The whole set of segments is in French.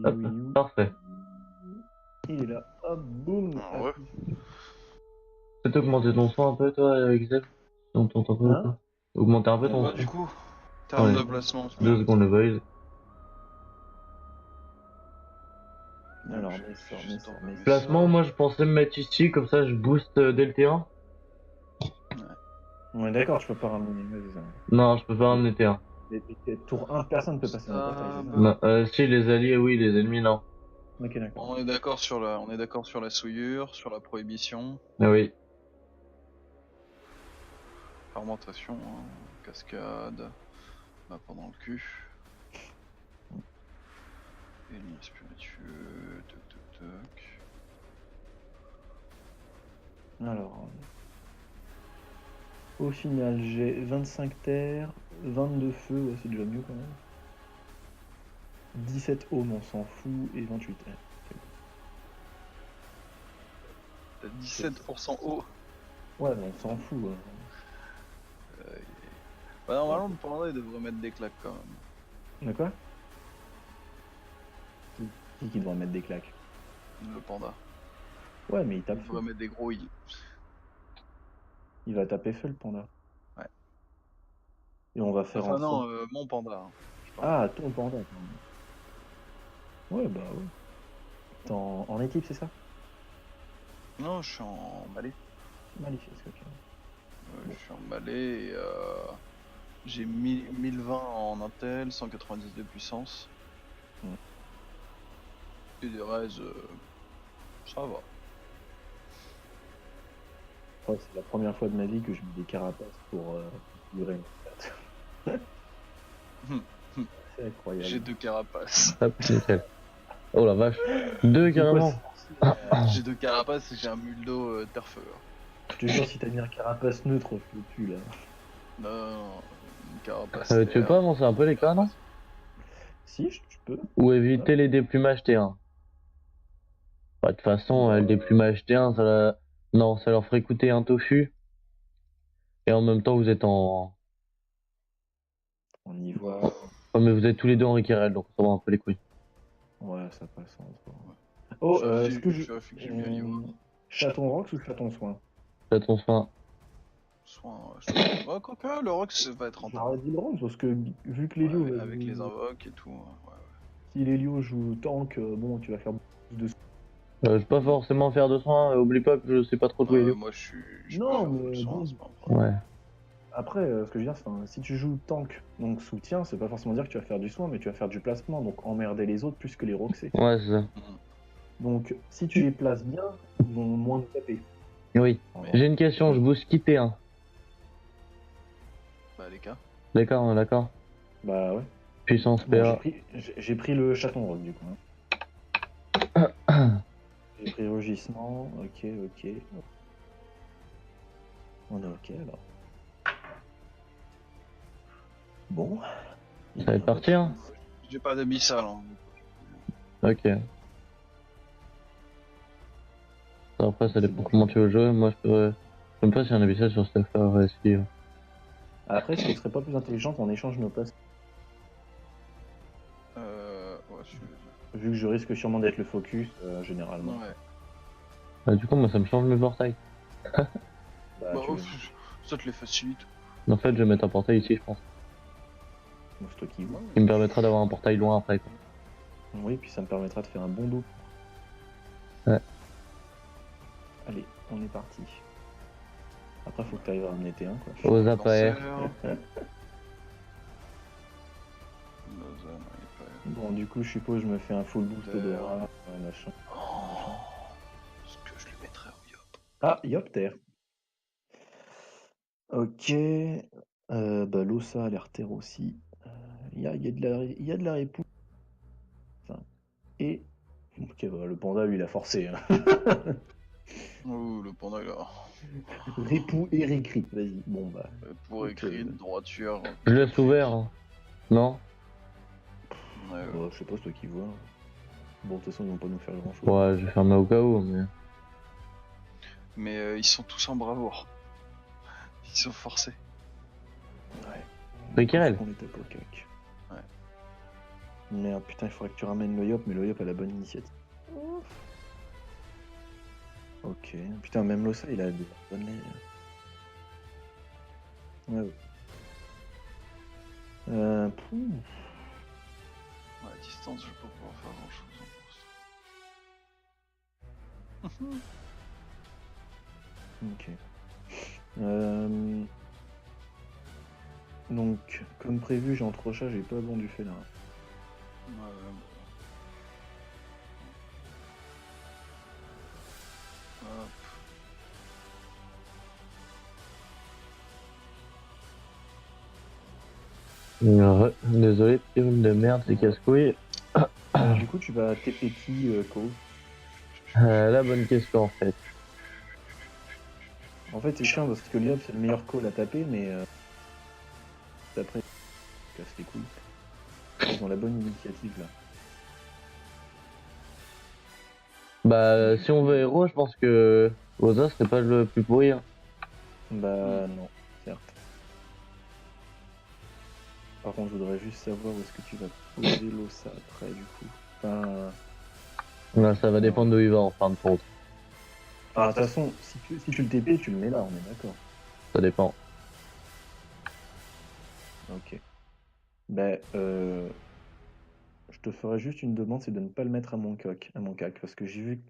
Hop, où il est où? parfait. Il est là. Hop, boum. Ah ouais. Peut-être augmenter ton son un peu, toi, Xav? On t'entend pas ou Hein? pas? Augmenter un peu ton Bah, son. du coup, terme Ouais. de placement. 2 secondes, le voice. Alors, J'ai mais sort, mais juste sort, entamé mais Placement, ça. moi je pensais me mettre ici, comme ça je booste dès le T1. Ouais, d'accord, je peux pas ramener. Ouais, c'est ça. Non, je peux pas ramener T1. Tour 1, personne ne peut passer mon portail, c'est ça? Stab. Non, si, les alliés, oui, les ennemis, non. Ok, d'accord. On est d'accord sur la souillure, sur la prohibition, Ah oui. fermentation, hein, cascade, là pendant le cul. Éliminer spiritueux, toc toc toc. Alors, au final, j'ai 25 terres, 22 feux, ouais, c'est déjà mieux quand même. 17 ohms, on s'en fout, et 28 terres. T'as 17% haut. Ouais, mais on s'en fout. Bah normalement le panda il devrait mettre des claques quand même. De quoi? Qui devrait mettre des claques? Le panda. Ouais, mais il Il tape feu. devrait mettre des gros heals. Il va taper feu, le panda. Ouais. Et on va faire Enfin en non, sorte... mon panda. Hein, je parle. Ah, ton panda, quand même. Ouais, bah ouais. T'es en équipe, c'est ça? Non, je suis en balai. Magnifique, ok. Je suis en balai et j'ai 1020 en intel, 190 de puissance. Mm. Et des raises, ça va. Ouais, c'est la première fois de ma vie que je mets des carapaces pour durer une stat. C'est incroyable. J'ai 2 carapaces. Hop, nickel. Oh la vache. 2 C'est quoi, carrément. J'ai 2 carapaces et j'ai un muldo terre-feu. Je te jure, si t'as mis un carapace neutre, je le tue là. Non, une carapace Tu veux terre. pas avancer un peu les cas, non? Si, je peux. Ou éviter les déplumages T1. Bah, de toute façon, le déplumage T1, non, ça leur ferait coûter un tofu. Et en même temps, vous êtes en. On y voit. Oh, mais vous êtes tous les deux en Riquerel, donc on s'en va un peu les couilles. Ouais, ça passe en soi. Oh, est-ce que je. vérifie que j'ai bien niveau. Chaton Rox ou Chaton Soin? Faites ton soin. Soin, ouais, quoique, le Rox ça va être rentable. J'aurais dit le Rox parce que vu que Ouais, Lélio avec les invoques et tout. Ouais. si Lélio joue tank, bon, tu vas faire plus de. Je vais pas forcément faire de soin, oublie pas que je sais pas trop jouer Elio. Moi je peux Non, faire mais le soin, bon. c'est pas un problème. Ouais. Après, ce que je veux dire, c'est si tu joues tank, donc soutien, c'est pas forcément dire que tu vas faire du soin, mais tu vas faire du placement, donc emmerder les autres plus que les roxer. Ouais, c'est ça. Donc, si tu les places bien, ils vont moins te taper. Oui. J'ai une question, je booste qui T1? Bah les cas. D'accord, d'accord. Bah ouais. Puissance Bon, PA. j'ai pris le chaton rock du coup. Hein. J'ai pris rugissement, ok. On est ok alors. Bon. Ça va partir? J'ai pas d'abyssal. Hein. Ok. Après, ça dépend comment tu veux jouer. Moi, je peux. Je sais pas si un abyssal sur cette affaire va essayer. Après, ce serait pas plus intelligent qu'on échange nos places. Ouais, Vu que je risque sûrement d'être le focus, généralement. Ouais. Bah, du coup, moi, ça me change mes portails. Bah, Bah, tu veux. ça te les facilite. En fait, je vais mettre un portail ici, je pense. Donc, c'est toi qui vois. Qui me permettra d'avoir un portail loin après. Quoi. Oui, puis ça me permettra de faire un bon dos. Ouais. Allez, on est parti. Après, faut que tu arrives à ramener T1, quoi. Aux APR. Bon, du coup, je suppose que je me fais un full boost d'aura, machin. Est-ce que je lui mettrais au Yop? Ah, Yop, terre. Ok. Bah, l'Ossa a l'air terre aussi. Il y a de la réponse. Enfin, et. Ok, bah, le panda, lui, il a forcé. Hein. Ouh, le panda là. Répou et récrit. Vas-y, bon, bah. Pour écrire de droiture. Je laisse ouvert. Hein. Non? Ouais. Bah, je sais pas, c'est toi qui vois. Bon, de toute façon, ils vont pas nous faire grand chose. Ouais, je vais fermer au cas où, mais. Mais ils sont tous en bravoure. Ils sont forcés. Ouais. Riquerel. On est au cac. Ouais. Merde, putain, il faudrait que tu ramènes le Yop, mais le Yop a la bonne initiative. Ok. Putain, même Losa, il a des bonnes lignes. Ouais, ouais. Pouf. À distance, je vais pas pouvoir faire grand chose pour l'instant. Ok. Donc, comme prévu, j'ai entrechat, j'ai pas bon du fait là. Ouais, hop. Désolé, petit rhume de merde, c'est casse-couille. Du coup, tu vas TP qui, Ko? La bonne question en fait. En fait, c'est chiant parce que Liop, c'est le meilleur call à taper, mais après, casse les couilles. Ils ont la bonne initiative là. Bah, si on veut héros, je pense que Oza serait pas le plus pourri. Hein. Bah, non, certes. Par contre, je voudrais juste savoir où est-ce que tu vas poser l'Ossa après, du coup. Enfin, Là, ça va dépendre d'où il va en fin de compte. de toute façon, si tu le TP, tu le mets là, on est d'accord. Ça dépend. Ok. Ben, je te ferai juste une demande, c'est de ne pas le mettre à mon cac, parce que j'ai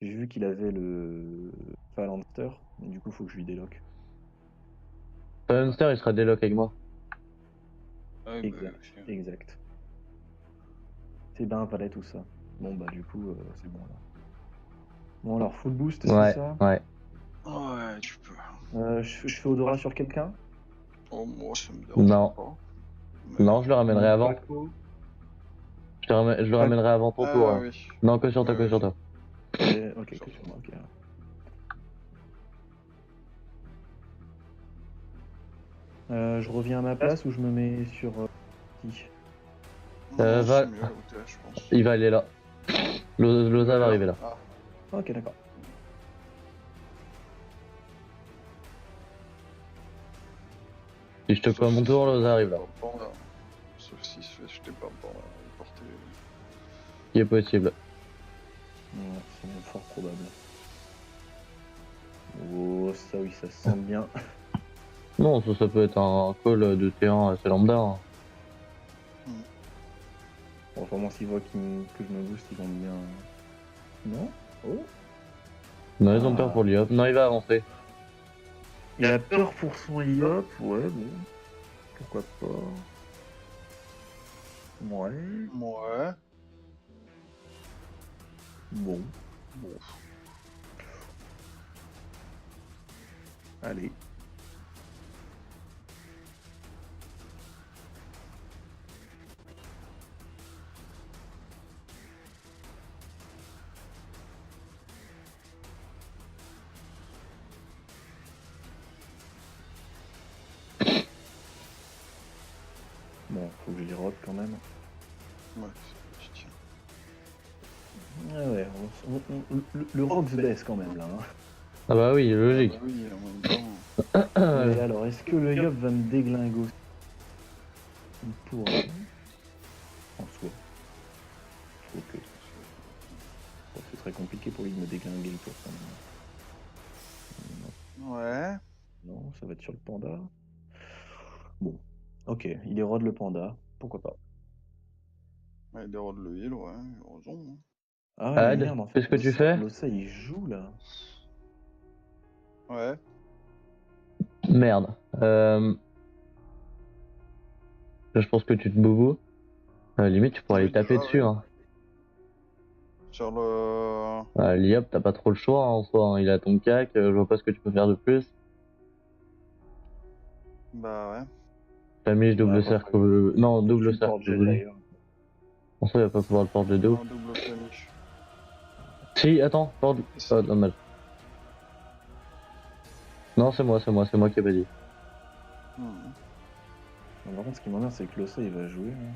vu qu'il avait le Phalanster, et du coup, faut que je lui déloque. Funster, il sera déloc avec moi. Ouais, Exact, bah, exact. C'est bien, valet, tout ça. Bon, bah, du coup, c'est bon, là. Bon, alors, full boost, c'est Ouais, ça? ouais. ouais, tu peux. Je fais Odora sur quelqu'un? Oh, moi, ça me dérange Non. pas. Mais... Non, je le ramènerai Non, avant. Paco. Je le ramènerai avant ton tour. Ah Hein. oui. Non, que sur toi, que sur toi. Ok, que sur moi, ok. Je reviens à ma place ou je me mets sur qui? Non, va- c'est mieux là où t'es, je pense. Il va aller là. Loza va arriver là. Ah, Ok, d'accord. Si je te colle à mon tour, Loza arrive là. Sauf si je t'ai pas porté. Qui est possible. Ouais, c'est même fort probable. Oh, ça oui, ça se sent bien. Non, ça peut être un call de T1 assez lambda. Hein. Bon, vraiment, s'ils voient que je me booste, ils vont bien. Non? Oh? Non, ils ont peur pour lui. Hop. Non, il va avancer. Il a peur pour son Iop, ouais, bon. Pourquoi pas? Ouais. Ouais. Bon. Bon. Allez. Bon, faut que je les rote quand même. Ouais, je tiens. Ah ouais, le rock se baisse quand même là. Hein. Ah bah oui, logique. Ah bah oui, en même temps. Mais alors, est-ce que le Yop va me déglinguer aussi? Il pourrait. En soi. Faut que. Bon, c'est très compliqué pour lui de me déglinguer le tour quand même. Ouais. Non, ça va être sur le panda. Bon. Ok, il érode le panda. Pourquoi pas. Ouais, il déroule le heal, ouais, heureusement. Hein. Ah ouais, mais Ad, merde, en fait, qu'est-ce que tu fais? Losa, il joue là. Ouais. Merde. Je pense que tu te boubous. Limite, tu pourrais Oui, aller taper déjà, dessus. ouais. Hein. Sur le. Liop, t'as pas trop le choix hein, en soi. Hein. Il a ton cac, je vois pas ce que tu peux faire de plus. Bah ouais. T'as mis double cercle. Non, double Support cercle. gel d'ailleurs. En soi, il va pas pouvoir le porter de ouf. Un double flamiche. Si, attends, porte. Oh, dommage. Non, c'est moi qui ai pas dit. Par contre, ce qui m'emmerde, c'est que Losa, il va jouer. Hein.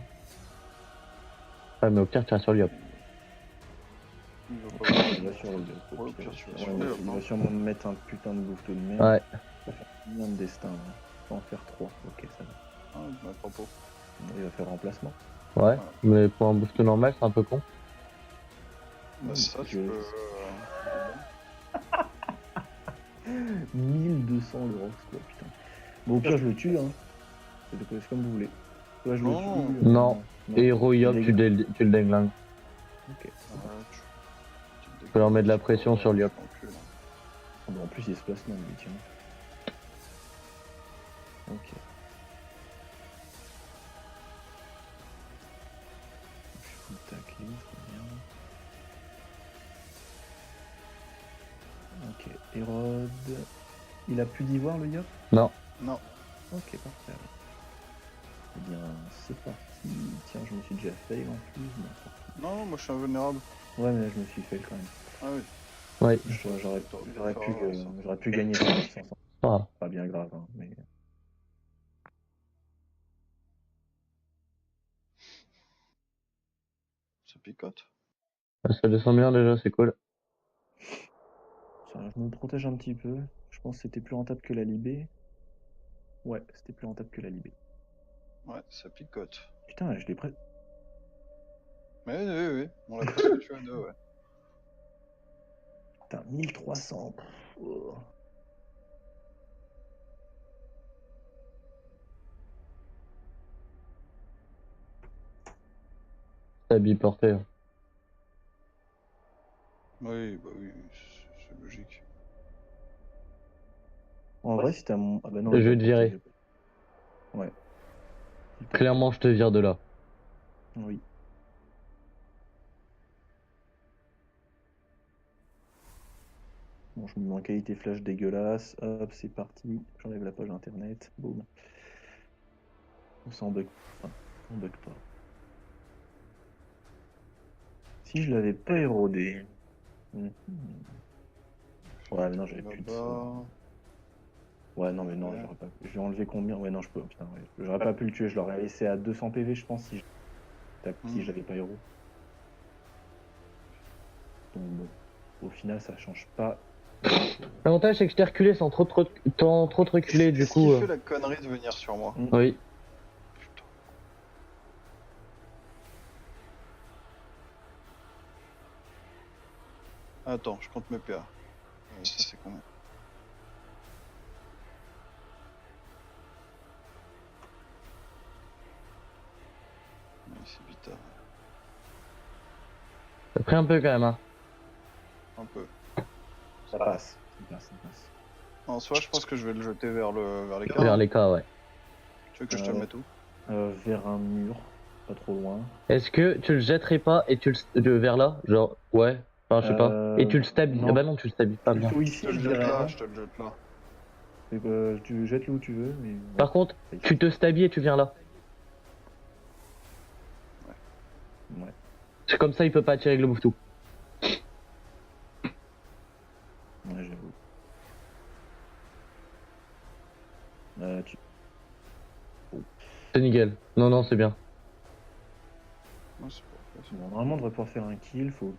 Ah, mais au pire, tu restes sur Liop. Il va pas voir. Il va sur le Yop. Ouais, au pire, tu vas Ouais, sur il le va- Yop, il va hein. sûrement me mettre un putain de bouffe de merde. Ouais. Ça va faire combien de destin là? Faut en faire 3. Ok, ça va. Ah, bah, propos. Il va faire remplacement. Ouais, mais pour un boost normal, c'est un peu con. Bah, ça, tu je- peux. 1200 le Rox, quoi, putain. Bon, au pire, je le tue, hein. C'est comme vous voulez. Soit je le Non. tue. Non. Et Hero Yop, tu déglingues. le déglingues. Ok. Ouais, tu peux leur mettre de la pression sur Liop. Ah bah, en plus, il y a ce placement, lui, tiens. Ok. Je suis full tackling, très bien. Ok. Hérode. Il a plus d'ivoire, le Yop? Non. Non. Ok, parfait. Alors. Eh bien, c'est parti. Tiens, je me suis déjà fail en plus. Non, moi je suis invulnérable. Ouais, mais là, je me suis fail quand même. Ah oui. Ouais. J'aurais pu gagner cette puissance. Ah. Pas bien grave, hein, mais. Ça picote. Ça descend bien déjà, c'est cool. Ça, je me protège un petit peu. Je pense que c'était plus rentable que la Libé. Ouais, c'était plus rentable que la Libé. Ouais, ça picote. Putain, je l'ai presque. Oui. On l'a presque tué à deux, ouais. Putain, 1300. Oh. C'est biporté. Hein. Oui, bah oui, c'est logique. En vrai, si t'as mon. Ah bah non, Je il vais va te protéger. virer. Ouais. Clairement, je te vire de là. Oui. Bon, je me mets en qualité flash dégueulasse. Hop, c'est parti. J'enlève la page internet. Boum. On s'en bug. Enfin, on bug pas. Si je l'avais pas érodé. Ouais, mais non, j'avais plus de ça. Là-bas. Ouais, non, mais non, Ouais. j'aurais pas. Je vais enlever combien? Ouais, non, je peux. Putain, ouais. J'aurais pas pu le tuer. Je l'aurais laissé à 200 PV, je pense, si j'avais pas héros. Donc bon, au final, ça change pas. L'avantage, c'est que je t'ai reculé sans trop te reculer, du Est-ce qu'il coup. fait la connerie de venir sur moi? Oui. Putain. Attends, je compte mes PA. Ça c'est combien? Oui, c'est vite. T'as pris un peu quand même, hein. Un peu. Ça passe. Ça passe. En soi, je pense que je vais le jeter vers les Vers cartes. les cas, ouais. Tu veux que je te le mette où? Vers un mur, pas trop loin. Est-ce que tu le jetterais pas et tu vers là? Genre, ouais. Enfin, je sais pas. Et tu le stabis. non. Ah bah non, tu le stabis pas bien. Plutôt Je ici, te le je jette dirais. là, Hein. je te le jette là. Tu jettes là où tu veux, mais. Par contre, tu te stabis et tu viens là. Ouais. C'est comme ça, il peut pas attirer avec le mouftou. Ouais, j'avoue. C'est nickel. Non, non, c'est bien. Ouais, c'est pas Bon, normalement, on devrait pouvoir faire un kill. Faut.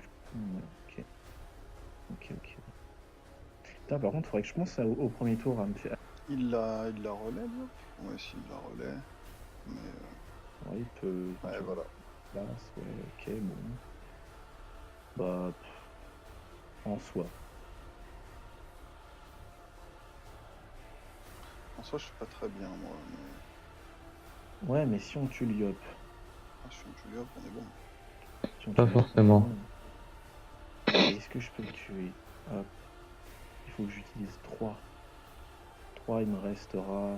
Ok. Putain, par contre, faudrait que je pense au premier tour à me faire. Il la relève, là? Ouais, si, il la relève. Mais. Ouais, il peut. Ouais, voilà. Place, ouais, ok, bon. Bah. En soi. En soi, je suis pas très bien, moi. Mais... Ouais, mais si on tue Liop. Ah, je suis un Julia, on est bon. Si on Pas tue Liop, forcément. est-ce que je peux le tuer? Hop. Il faut que j'utilise 3. 3, il me restera.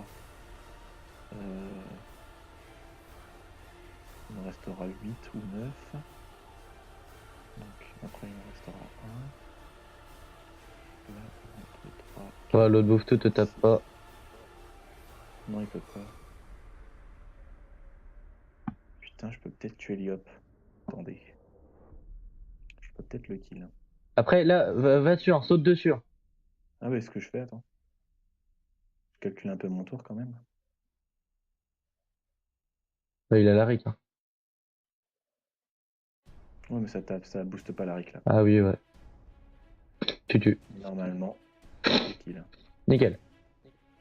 Il me restera 8 ou 9. Donc après, il me restera 1. Là, 1, 2, 3. Ouais, l'autre mouftou te tape pas. Non, il peut pas. Putain, je peux peut-être tuer Liop. Attendez. Je peux peut-être le kill. Après, là, va dessus, hein, saute dessus. Hein. Ah ouais, ce que je fais, attends. Je calcule un peu mon tour quand même. Ouais, il a la ric. Hein. Ouais, mais ça booste pas la ric là. Ah oui, ouais. Tu tues. Normalement, kill. Nickel.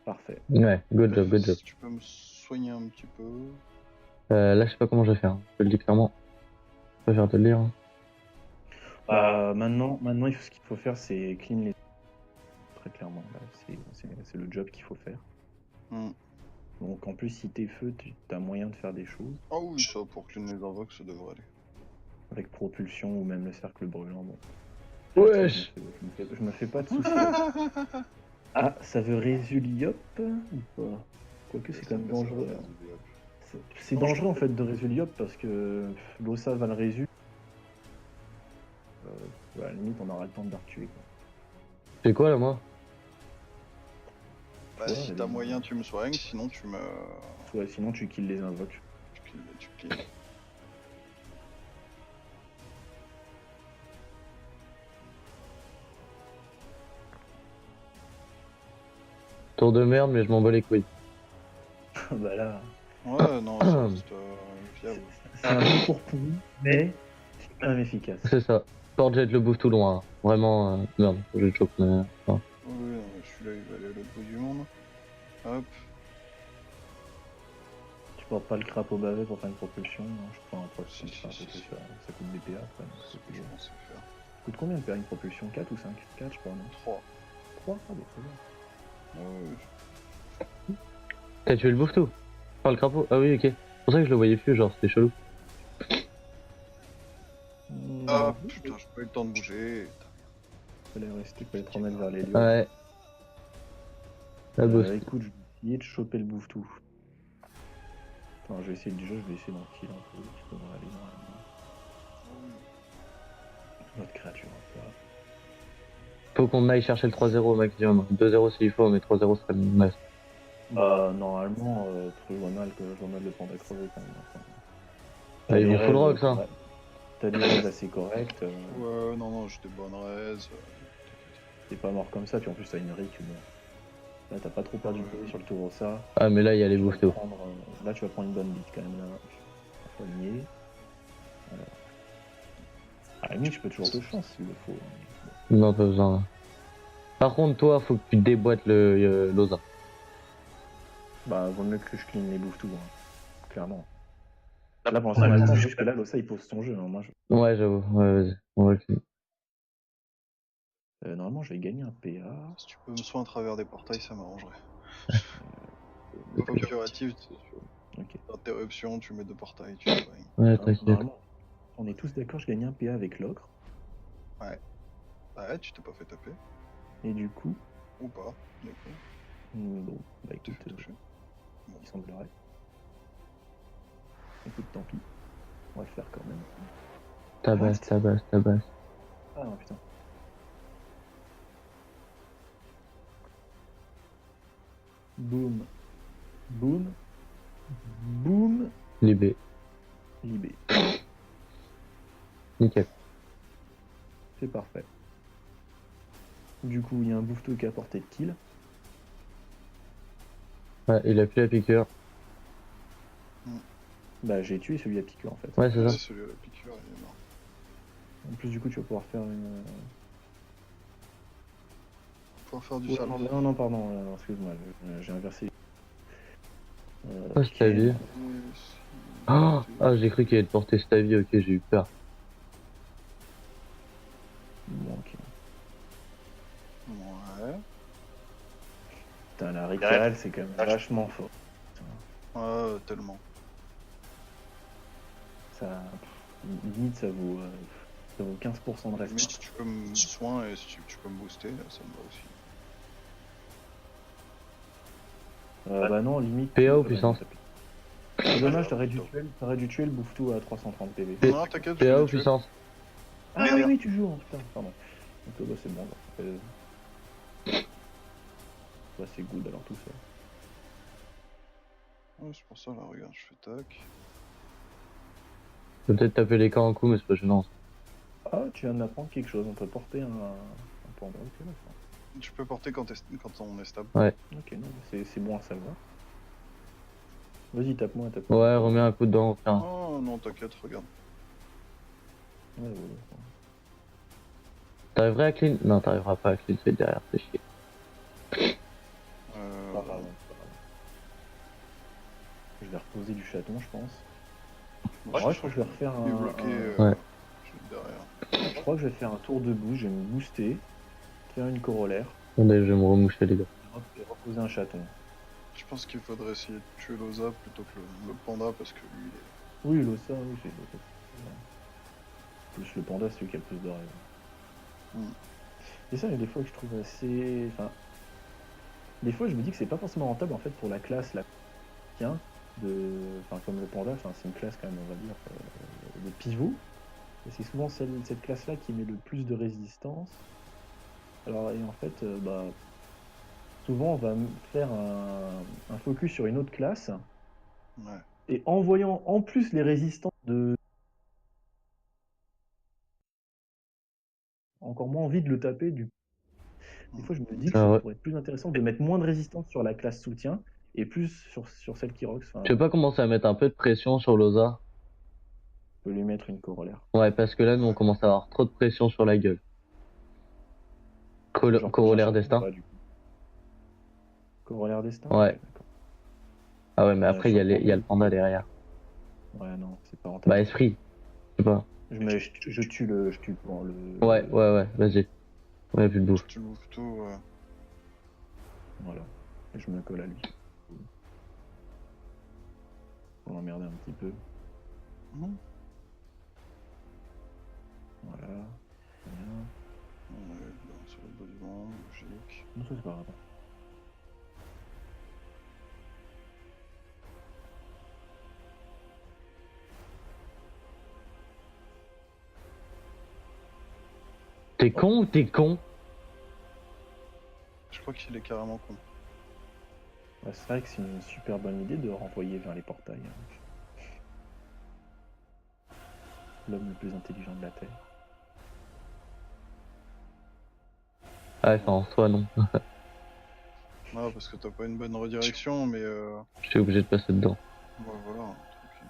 Parfait. Ouais, good job. Si tu peux me soigner un petit peu. Là, je sais pas comment je vais faire. Je te le dis clairement. Je préfère te le dire. Maintenant, ce qu'il faut faire, c'est clean les. Très clairement, là, c'est le job qu'il faut faire. Hmm. Donc en plus, si t'es feu, tu as moyen de faire des choses Ah oui, ça, pour clean les invoques, ça devrait aller. avec propulsion ou même le cercle brûlant. Bon. Wesh. Je me fais pas de soucis. Ah, ça veut résuliop ou pas? Quoique c'est quand même dangereux. C'est Non, je dangereux en t'en fait de résuliop parce que l'ossa va le résu. À la limite, on aura le temps de le retuer. Quoi. C'est quoi là, moi? Bah, Ouais, si t'as moyen, tu me soignes, sinon tu me. Ouais, sinon tu kills les invoques. Tu clean. Tour de merde, mais je m'en bats les couilles. Bah là, Ouais, non, ça reste fiable. c'est un bon tour pourri, mais c'est quand même efficace. C'est ça. Port jet le bouffe tout loin. Vraiment, merde, je chope, mais. Enfin. Oui, non, mais celui-là, il va aller à l'autre bout du monde. Hop. Tu portes pas le crapaud bavet pour faire une propulsion, non je prends un propulsion, Si, ça coûte des PA après. C'est ce que je pensais faire. Ça coûte combien de PA une propulsion? 4 ou 5? 4 je crois, non? 3. 3? Ah bah très bien. Ouais, T'as tué le bouffe tout? Par le crapaud? Ah oui, ok. C'est pour ça que je le voyais plus, genre, c'était chelou. Ah putain, j'ai pas eu le temps de bouger. Fallait te remettre vers les lieux. Ouais. La boost. Écoute, je vais essayer de choper le bouffe-tout. Enfin, je vais essayer du jeu, je vais essayer d'en kill un peu. Je peux aller normalement. Notre créature un peu. Faut qu'on aille chercher le 3-0 au maximum. 2-0 s'il faut, mais 3-0 serait le max. Normalement, je vois mal le prendre à crever quand même. Enfin, Ah, ils vont full rock, ça. Ouais. T'as des raids assez corrects. Ouais, non, j'ai des bonnes raises. T'es pas mort comme ça, puis en plus t'as une ric. Bon. Là, t'as pas trop perdu de PV sur le tour ça. Ah, mais là, il y a les Tu vas boosts tout. Là, tu vas prendre une bonne bite quand même. Là. Soigner. Voilà. À la limite, je peux toujours te chance s'il le faut. Non, pas besoin. Par contre, toi, faut que tu déboîtes le l'osa. Bah, vaut mieux que je clean les bouffes tout, hein. Clairement. Là, pour l'instant, on a le temps, juste que là, l'ossa, il pose son jeu. Hein. Moi, Ouais, j'avoue. Ouais, vas-y. On va le clean. Normalement, je vais gagner un PA. Si tu peux me soigner à travers des portails, ça m'arrangerait. Pas curatif, Ok. interruption, tu mets 2 portails, tu soignes. Ouais, t'inquiète. Normalement, on est tous d'accord, je gagne un PA avec l'ocre. Ouais. Bah ouais, tu t'es pas fait taper. Et du coup, Ou pas, du coup. bon, bah Tu écoute, fais toucher. il semblerait. Écoute, tant pis. On va le faire quand même. Tabasse. Ah non, putain. Boum. Boum. Boum. Libé. Libé. Nickel. C'est parfait. Du coup, il y a un bouffe-tout qui a porté de kill. Ouais, il a plus la piqûre. Bah, j'ai tué celui à piqûre en fait. Ouais, c'est ça. Celui à la piqûre, il est mort. En plus, du coup, tu vas pouvoir faire une. Pouvoir faire du Ouais, sale. non, pardon, excuse-moi, j'ai inversé. Oh, Stavi. Ah, j'ai cru qu'il allait te porter Stavi, ok, j'ai eu peur. Bon, ok. Ouais. Putain, la Ricarel, c'est quand même vachement fort. Ouais, tellement. Ça. Limite, ça vaut 15% de Mais reste. si tu peux me soigner et si tu peux me booster, ça me va aussi. Bah non, limite. PA ou puissance? C'est dommage, t'aurais dû tuer le bouffe-tout à 330 PV. Non, t'inquiète, je PA vais ou les tuer. puissance? Ah oui, tu joues, putain, pardon. Donc bah, c'est bon, bah, c'est good alors tout ça. Ouais, c'est pour ça, là, regarde, je fais tac. Je peux peut-être taper les camps en coup, mais c'est pas gênant. Ah, tu viens de m'apprendre quelque chose, on peut porter un pendant. Ok, d'accord. Tu peux porter quand on est stable. Ouais. Ok, non, c'est bon à savoir. Vas-y, tape-moi. Ouais, remets un coup dedans, frère. Oh non, t'inquiète, regarde. Ouais. T'arriverais à clean? Non, t'arriveras pas à clean, c'est derrière, c'est chier. Pas grave. Je vais reposer du chaton, je pense. Moi, Ouais, je crois que je vais refaire suis un. bloqué Ouais. je suis derrière. Je crois que je vais faire un tour debout, je vais me booster, faire une corollaire Attendez, je vais me remoucher les gars. et reposer un chaton. Je pense qu'il faudrait essayer de tuer Loza plutôt que le panda parce que lui, il est... Oui, l'ossa, oui, c'est l'ossa. Plus le panda, c'est celui qui a le plus de rêves. Mm. Et ça, il y a des fois que je trouve assez. Enfin, des fois, je me dis que c'est pas forcément rentable en fait pour la classe là. Tiens, enfin, comme le panda, enfin, c'est une classe quand même, on va dire, de pivot. Et c'est souvent cette classe-là qui met le plus de résistance. Alors, et en fait, bah, souvent, on va faire un focus sur une autre classe. Ouais. Et en voyant en plus les résistances de. Encore moins envie de le taper. Des fois, je me dis que Ah ça ouais. pourrait être plus intéressant de mettre moins de résistance sur la classe soutien et plus sur celle qui rocks. Enfin, Tu veux pas commencer à mettre un peu de pression sur Loza? je peux lui mettre une corollaire. Ouais, parce que là, nous, on Ouais. commence à avoir trop de pression sur la gueule. Genre Corollaire chaton, destin? pas, du coup. Corollaire destin? Ouais. Ok, d'accord. Ah ouais, mais Ouais, après, il y a le panda derrière. Ouais, non, c'est pas rentable. Bah, esprit. Je sais pas. Je tue le Ouais, vas-y. Ouais, plus de bouffe. Tu le bouffes tout, Voilà. Et je me colle à lui. Pour l'emmerder un petit peu. Mhm. Voilà. Très bien. On est là, sur le bout du monde, logique. Non, ça c'est pas grave. T'es con ou t'es con? Je crois qu'il est carrément con. Ouais, c'est vrai que c'est une super bonne idée de renvoyer vers les portails. Hein. L'homme le plus intelligent de la Terre. Ah, enfin, en soi, non. Ouais, parce que t'as pas une bonne redirection, mais Je suis obligé de passer dedans. ouais, voilà, tranquille.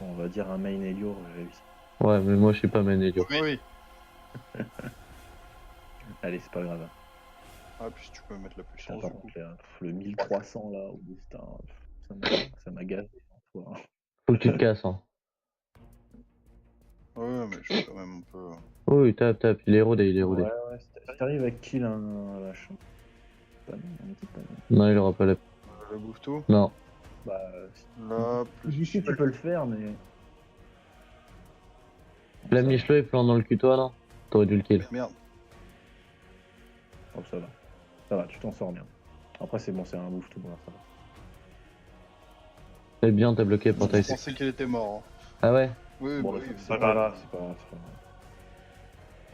Bon, on va dire un main Elior réussi. Ouais, mais moi, je suis pas Ménédio. Oui. Allez, c'est pas grave. Ah, puis tu peux mettre la Putain, puissance par du coup. contre, le 1300 là, au destin, ça m'a gazé en soi. Faut que tu te casses, hein. Ouais, mais je suis quand même un peu... Oui, tape, il est rodé, il est rodé. Ouais, si t'arrives à kill un vache, un petit panneau. Non, il aura pas la... Le bouffe tout. Non. Bah, Là, plus... d'ici tu peux le faire, mais. La Ça va. Michelin, il plante dans le cul, toi, là? T'aurais dû le kill. Merde. Oh, ça va. Ça va, tu t'en sors bien. Après, c'est bon, c'est un bouffe tout, alors ça va. C'est bien, t'as bloqué Je pour ta... pensais qu'il était mort. Hein. Ah ouais? Oui, Bon, bah bah, oui. c'est pas grave, c'est pas grave.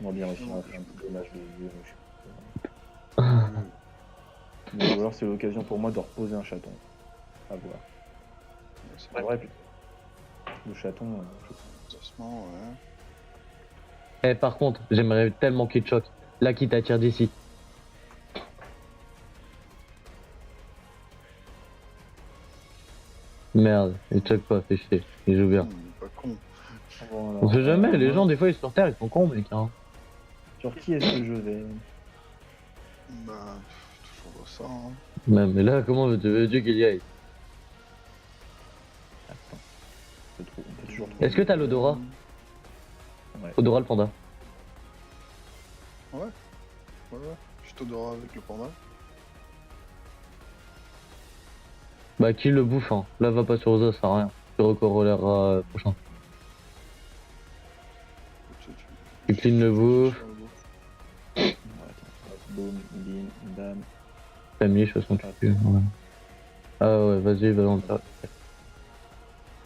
On va bien réussir à faire un petit dommage de vieux. Mais ou alors, c'est l'occasion pour moi de reposer un chaton. À voir. C'est C'est vrai, putain. Le chaton, Placement, ouais. Eh, par contre, j'aimerais tellement qu'il te choque. Là, qui t'attire d'ici. Merde, il choque pas, fait chier. Il joue bien. Il est pas con. voilà. On sait jamais, les moi, gens, des fois, ils sont sur terre, ils sont cons, mec. Hein. Sur qui est-ce que je vais? Bah, toujours ça. Hein. Même, mais là, comment veux-tu qu'il y aille? Attends. On peut toujours Est-ce que t'as l'odorat? Ouais. Odorat le panda. Ouais. Je t'odorat avec le panda. Bah, qui le bouffe, hein. Là, va pas sur Oza, ça sert à rien. Tu recorollera prochain. Tu clean le bouffe. Ouais, attends. Boum, bim, bam. T'as mis, je façon, tu ouais. Ah ouais, vas-y, va dans le tas.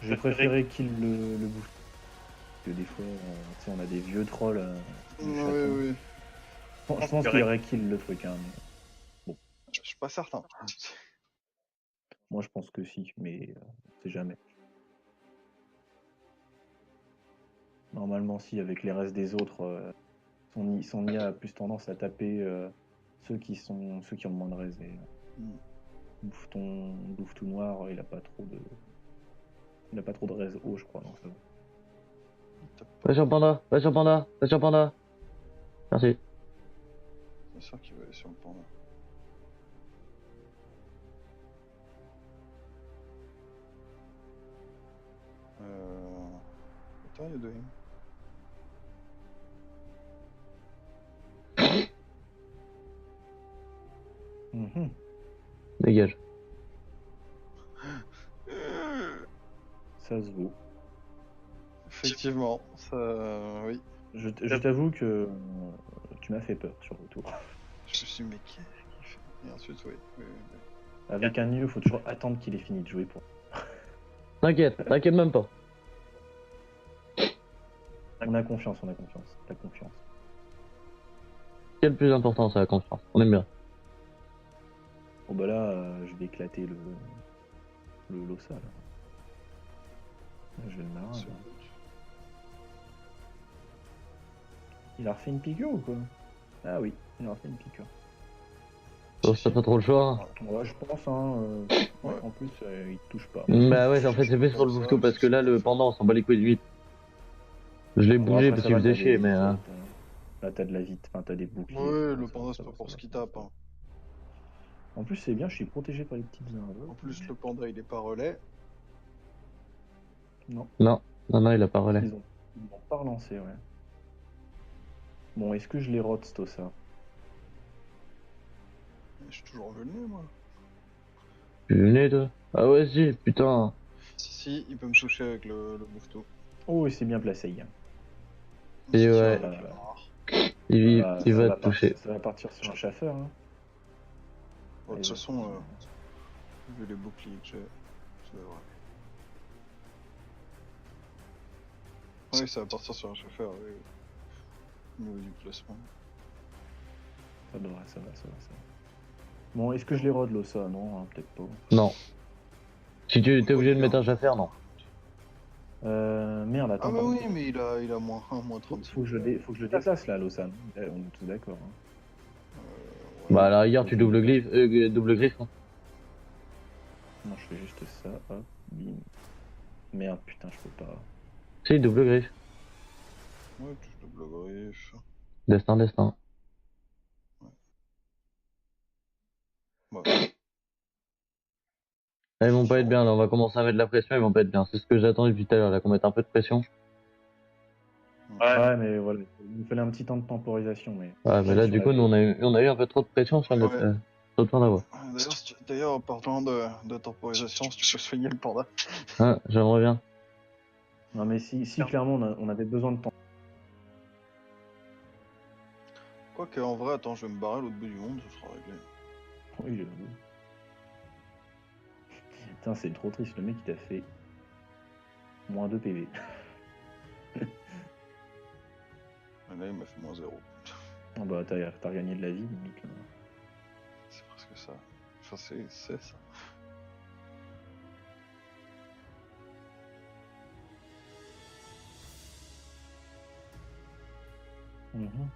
Je préférais qu'il le bouffe. Parce que des fois, tu sais, on a des vieux trolls. Du chaton. Oui. Je pense qu'il y aurait kill le truc, hein. Mais Je suis pas certain. moi, je pense que si, mais on sait jamais. Normalement, si, avec les restes des autres, son IA a plus tendance à taper ceux qui ont le moins de res. Et bouffe tout noir, il a pas trop de res haut, je crois. Donc ça va. Va sur panda, va sur panda, va sur panda. Merci. C'est sûr qu'il va aller sur le panda. les deux. Mhm. Dégage. Ça se vaut. Effectivement, ça. Oui. Je t'avoue que tu m'as fait peur sur le tour. Je me suis dit, mais qu'est-ce qu'il fait? Et ensuite, oui. Avec un nœud, faut toujours attendre qu'il ait fini de jouer pour. T'inquiète même pas. On a confiance. T'as confiance. C'est le plus important, c'est la confiance. On aime bien. Bon bah là, je vais éclater le Lossa là. Là, je vais le marrer. C'est là. bon. Il a refait une piqûre ou quoi? Ah oui, il a refait une piqûre. Bon, t'as pas trop le choix. Ouais, je pense, hein. Ouais. En plus, il te touche pas. Bah ouais, en fait, c'est fait sur le bouffeau parce que là, le pendant, on s'en bat les couilles de 8. Je l'ai Bon, bougé après, parce ça qu'il va, faisait t'as chier, des- mais. Là, t'as de la vite, enfin, t'as des boucliers. Ouais, ça va, le ça panda, va, c'est ça pas va, pour ça ce qu'il va, tape. ça va. Hein. En plus, c'est bien, je suis protégé par les petites arbres. En plus, le panda, il est pas relais. Non, Non, il a pas relais. ils m'ont pas relancé, ouais. Bon, est-ce que je les rote, ça? Je suis toujours venu, moi. Tu venais, toi? Ah ouais, si, putain. Si, il peut me toucher avec le bouffetou. Oh, c'est bien placé, Yann. Et ouais. Avec Voilà. le noir. Il va te toucher. Ça va partir sur un chasseur, hein. Bon, de Allez, toute façon, vas-y. vu les boucliers que j'ai, c'est vrai. Oui, ça va partir sur un chauffeur, oui. Au niveau du placement. Ça va. Bon, est-ce que je les rode, l'ossa? Non, hein, peut-être pas. Non. Si tu étais obligé de mettre un chaffer, non. Merde, attends. Ah bah pardon. oui, mais il a moins 1, moins 30. Faut que je le déplace, là, l'ossa. On est tous d'accord. Hein. Ouais. Bah, à la rigueur, tu double griffe. Double griffe. Hein. Non, je fais juste ça, hop, bim. Merde, putain, je peux pas. Si, double griffe. Ouais, touche double griffe. Destin. Ouais. Là, ils vont pas être bien, là, on va commencer à mettre de la pression, ils vont pas être bien. C'est ce que j'attends depuis tout à l'heure, là, qu'on mette un peu de pression. Ouais, mais voilà, il nous fallait un petit temps de temporisation, mais. Ouais, mais là, du coup, nous, on a eu un peu trop de pression sur notre. Ouais. Sur le plan d'avoir. D'ailleurs, en parlant de temporisation, si tu peux soigner le panda. Ah, j'aimerais bien. Non, mais si clairement, on avait besoin de temps. Quoique, en vrai, attends, je vais me barrer à l'autre bout du monde, ce sera réglé. Oui, j'avoue. Putain, c'est trop triste, le mec, il t'a fait. Moins 2 PV. Et là, il m'a fait moins 0. Ah bah, t'as regagné de la vie, limite. Là. C'est presque ça. Enfin, c'est ça. Mhm.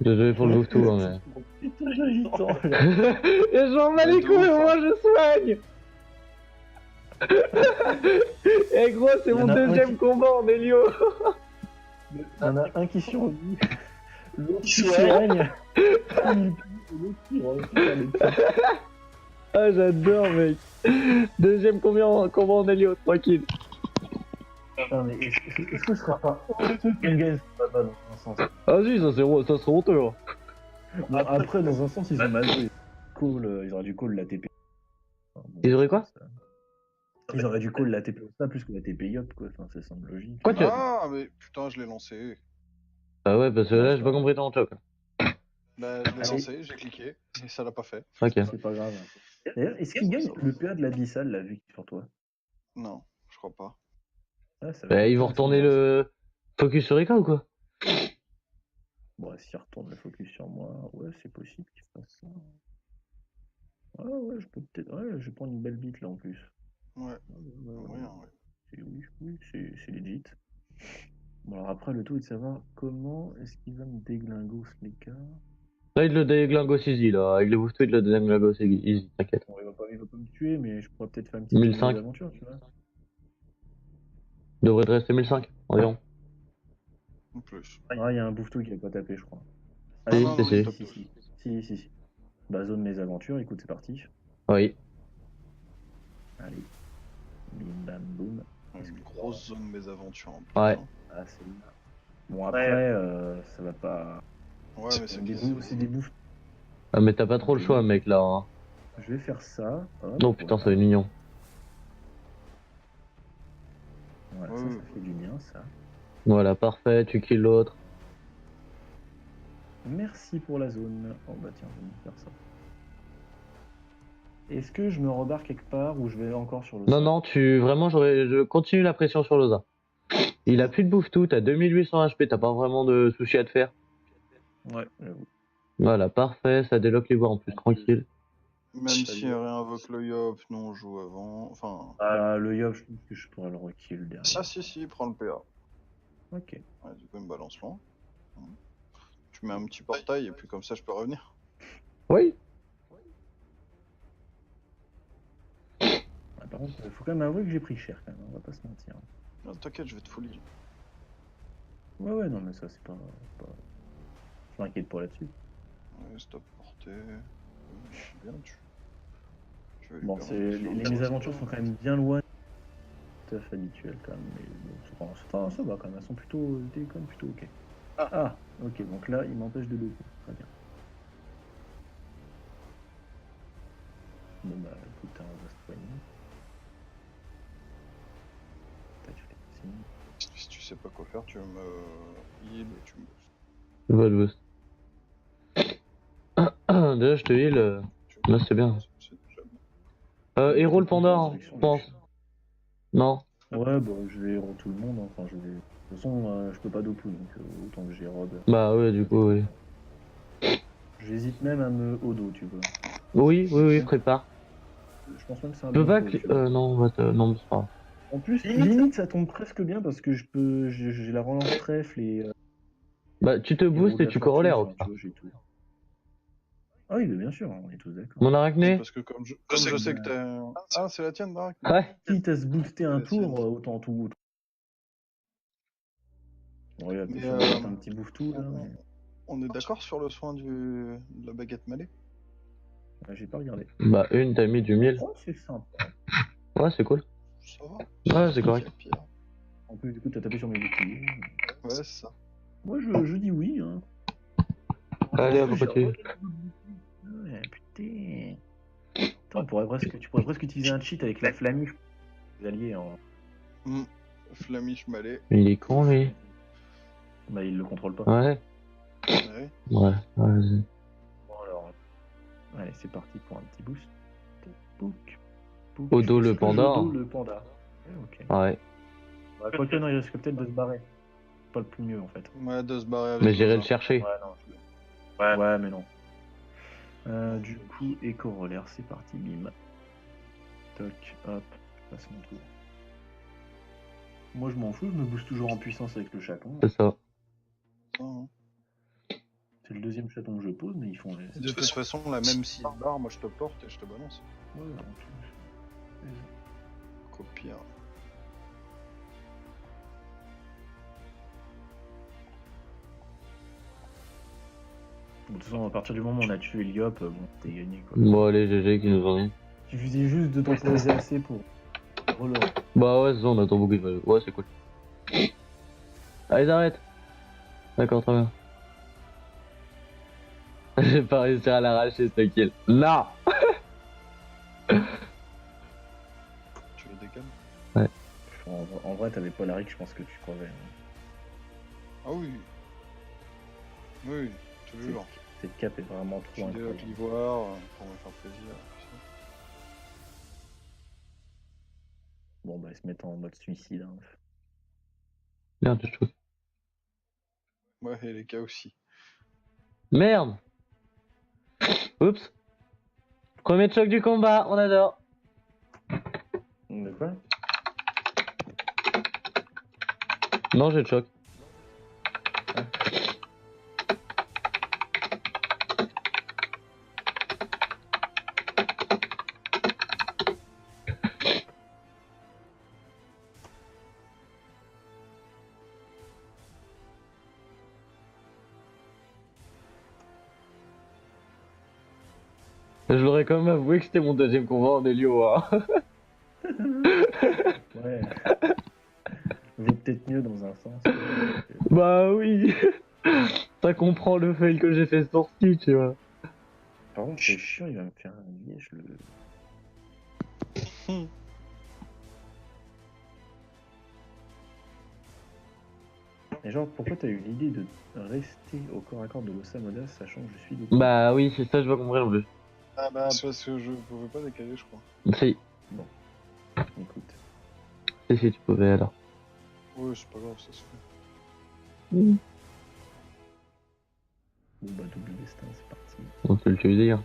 Désolé pour le bouffe tout, hein, mais. Putain, j'ai eu le temps. Et j'en bats les De couilles, ouf, moi je soigne. Eh gros, c'est Il y en mon a un deuxième qui- combat en Elio. Il y en a un qui survit, l'autre qui soigne, l'autre qui refait les petits. Ah, j'adore, mec. Deuxième combat en Elio, tranquille. Putain, mais est-ce que ce sera pas Genghis pas dans un sens? Ah si, ça serait honteux. Hein. Bon, après, dans un sens, ils ont mal joué. Cool, ils auraient dû call la TP. Enfin, bon, Ils auraient quoi? Ils auraient dû call la TP ça plus que la TP Yop, quoi. Enfin, ça semble logique. Quoi, tu. Ah, mais putain, je l'ai lancé. Ah ouais, parce que là, j'ai pas compris ton choc. Bah, je l'ai Allez. lancé, j'ai cliqué, et ça l'a pas fait. Ok. C'est pas grave. D'ailleurs, est-ce qu'il gagne le PA de l'abyssal, là, vu qu'il est sur toi? Non, je crois pas. Ah, ça va Bah, être ils vont intéressant retourner de voir le focus sur Rika ou quoi? ça. Bon, s'il retourne le focus sur moi, ouais, c'est possible qu'il fasse ça. Ah ouais, je peux peut-être. Ouais, je vais prendre une belle bite là en plus. Ouais, Ouais, moyen, ouais. Oui, c'est legit. Bon, alors après, le tout est de savoir comment est-ce qu'il va me déglingos les gars. Là, il le déglingos easy, là. Avec le bouffe tout, il le déglingos easy, t'inquiète. Bon, il va pas me tuer, mais je pourrais peut-être faire une petite 1005. aventure, tu vois. Devrait te rester 1005 environ. En plus. Ah, il y a un bouffetou qui a pas tapé, je crois. Ah Si, non, si, non, si. stop. Si. Bah, zone mes aventures, écoute, c'est parti. Oui. Allez. Bim bam boum. Une grosse zone mésaventures en plus. Ouais. hein. Ah, c'est là. Bon, après, ça va pas. Ouais, mais c'est C'est des bouffes. Ah, mais t'as pas trop le choix, mec, là. Hein. Je vais faire ça. Hop, Non, putain, voilà. c'est mignon. Voilà, Ouais, ça ouais. fait du bien, ça. Voilà, parfait, tu kills l'autre. Merci pour la zone. Oh bah tiens, je vais me faire ça. Est-ce que je me rebarre quelque part ou je vais encore sur le Non, sol? non, vraiment, je continue la pression sur Loza. Il a plus de bouffe tout, t'as 2800 HP, t'as pas vraiment de soucis à te faire. Ouais, j'avoue. Voilà, parfait, ça débloque les voies en plus, tranquille. Même si elle réinvoque le Yop, nous on joue avant. Enfin. Ah, le Yop, je pense que je pourrais le rekill derrière. Ah, si, prends le PA. Ok. Ouais, du coup, il me balance loin. Tu mets un petit portail et puis comme ça, je peux revenir. Oui. Ah, par contre, faut quand même avouer que j'ai pris cher quand même, on va pas se mentir. Non, t'inquiète, je vais te folie. Ouais, non, mais ça, c'est pas... Je m'inquiète pas là-dessus. Ouais, stop portée. Bien, tu vas lui Bon, permettre c'est... de faire les le mésaventures choix. sont quand même bien loin de stuff habituel quand même, mais bon, ça va quand même, elles sont plutôt... C'était quand même plutôt ok. Ah, ok, donc là, il m'empêche de loper, très bien. Bon bah, écoute, on va se soigner. Tac, je fais ici. Si tu sais pas quoi faire, tu me heal et tu me boostes. Je vois le boost. Déjà, je te heal. Là, c'est bien. C'est déjà bien. Héros le panda, hein, je pense. Non. Ouais, bah, je vais héros tout le monde, hein. Enfin, je vais... De toute façon, je peux pas dopu, donc autant que j'érode. Bah ouais, du coup, oui. J'hésite même à me Odo, tu vois. Oui, prépare. Je pense même que c'est un Je peux bon pas call, que... tu vois. non, non, c'est pas grave. En plus, limite, ça tombe presque bien parce que j'ai la relance trèfle et Bah, tu te héros boostes de et la tu fortune, corollaires. enfin, tu vois, j'ai tout. Ah oui, mais bien sûr, on est tous d'accord. Mon Oui, arachné. parce que comme je sais que t'as. Ah, c'est la tienne, Barak. Ouais. Quitte à se booster un la tienne. tour, autant tout. Bon, regarde, Mais, t'es sûr de mettre un petit bouffe-tout, là. On est d'accord sur le soin de la baguette malée. J'ai pas regardé. Bah, une, t'as mis du 1000. Oh, c'est sympa. Ouais, c'est cool. Ça va. Ouais, c'est correct. Il y a pire. En plus, du coup, t'as tapé sur mes boucliers. Ouais, c'est ça. Moi, je dis oui, hein. Allez, En hop, plus, j'ai continue. Ouais, putain. Putain, tu pourrais presque utiliser un cheat avec la flamiche. Les alliés en. Flamiche malais. Il est con, lui. Bah, il le contrôle pas. Ouais. Ouais. Ouais, vas-y. Bon, alors. Allez, c'est parti pour un petit boost. Pouc. Odo le Est-ce que panda. j'odo le panda. Ouais, ok. Ouais. Bah, quoique, non, il risque peut-être de se barrer. Pas le plus mieux, en fait. Ouais, de se barrer avec Mais j'irai le Loza. chercher. Ouais, non. Ouais, mais non. Du coup, et corollaire, c'est parti, bim. Toc, hop, je passe mon tour. Moi, je m'en fous, je me booste toujours en puissance avec le chaton. C'est ça. Hein. C'est le deuxième chaton que je pose, mais ils font les. De toute façon, là, même s'il barre, moi je te porte et je te balance. Ouais, donc, Qu'au pire. de toute façon, à partir du moment où on a tué Liop, bon, t'es gagné, quoi. Bon, allez, GG qui nous en est. Il suffisait juste de temporiser assez pour reload. Bah ouais, c'est ça, on attend beaucoup de valeur. Ouais, c'est cool. Allez, arrête. D'accord, très bien. J'ai pas réussi à l'arracher, ce kill. Non. Tu le décales? En vrai, t'avais pas Polaric, je pense que tu crevais. Ah oui. Oui, toujours. Cette cape est vraiment trop Tu déloques incroyable. l'ivoire pour me faire plaisir. Bon, bah, ils se mettent en mode suicide. Hein. Merde, je choque. Ouais, et les cas aussi. Merde. Oups. Premier choc du combat, on adore. De quoi? Non, j'ai le choc. Je l'aurais quand même avoué que c'était mon deuxième combat en Helio. Hein. Ouais. Vaut peut-être mieux dans un sens. Bah oui. Ça comprend le fail que j'ai fait sorti, tu vois. Par contre, c'est chiant, il va me faire un liège le. Et genre, pourquoi t'as eu l'idée de rester au corps à corps de l'Osamoda, sachant que je suis de. Bah oui, c'est ça, je veux comprendre en plus. Ah bah parce que je pouvais pas décaler, je crois. Si, Écoute. si, tu pouvais alors. Oui, c'est pas grave, ça se fait. Bon bah, double destin, c'est parti. Donc tu le tues dire.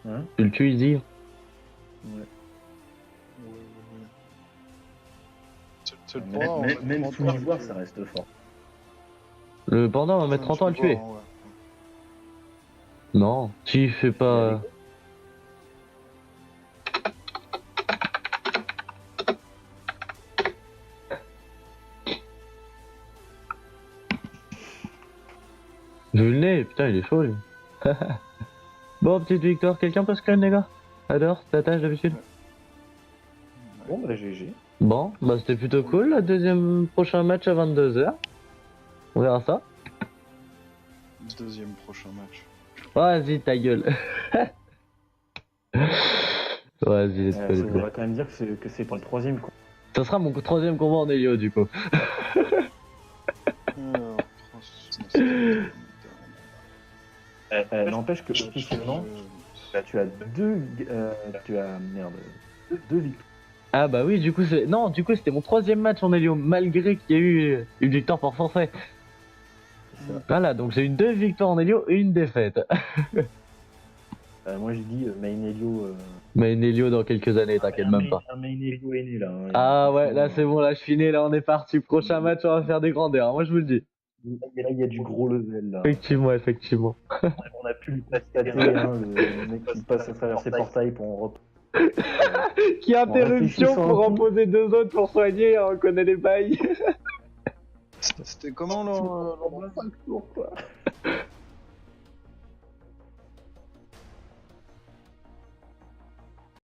Hein? Tu le tues dire. Ouais. Ouais. C'est le Même, point, même sous l'ivoire, ça reste fort. Le pendant va mettre 30 ans à le tuer. Non, tu fais pas. Vu le nez, putain, il est chaud lui. Bon, petite victoire, quelqu'un peut se crème, les gars? Adore, t'attaches d'habitude? Bon bah, GG. Bon, bah c'était plutôt cool, la deuxième prochain match à 22h. On verra ça. Deuxième prochain match. Vas-y, ta gueule. Vas-y, laisse pas les On couilles. va quand même dire que c'est ton troisième coup. Ça sera mon troisième combat en Helio, du coup. N'empêche que officiellement, tu as deux victoires. Ah bah oui, du coup, non, du coup, c'était mon troisième match en Helio, malgré qu'il y a eu une victoire par forfait. Voilà, donc j'ai eu 2 victoires en Helio et une défaite. Moi je dis Main Helio. Mais une Helio dans quelques années, t'inquiète même pas. Un Main Helio est né là. Hein, Ah ouais, là c'est bon, là je finis, là on est parti. Prochain match, on va faire des grandeurs, moi je vous le dis. Et là il y a du gros level là. Effectivement, effectivement. On a pu le constater, hein, le mec qui passe à travers ses portails pour en reprendre. Qui interruption réfléchissant pour un en peu. poser 2 autres pour soigner, on connaît les bails. C'était comment là? 5 tours quoi.